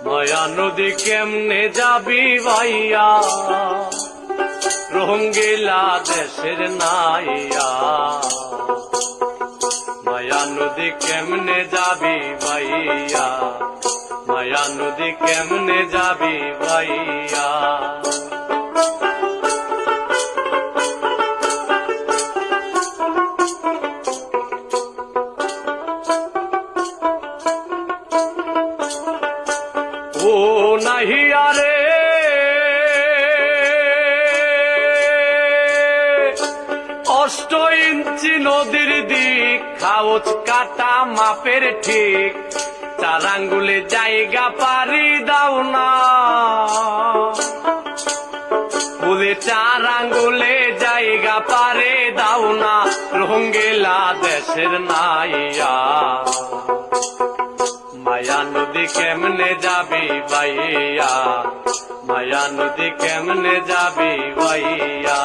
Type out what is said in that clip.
মায়া নদী কেমনে যাবি ভাইয়া, রঙ্গিলা দেশের নাইয়া। মায়া নদী কেমনে যাবি ভাইয়া, মায়া নদী কেমনে যাবি ভাইয়া। ও নাহিয়া রে অষ্ট ইঞ্চি নদীর দিক, খাওচ কাটা মাপের ঠিক, 4 আঙ্গুলে জায়গা পারি দাও না, বলে 4 আঙ্গুলে জায়গা পারে দাও না, রঙ্গিলা দেশের নাইয়া। মায়া নদী কেমনে যাবি ভাইয়া, মায়া নদী কেমনে যাবি ভাইয়া।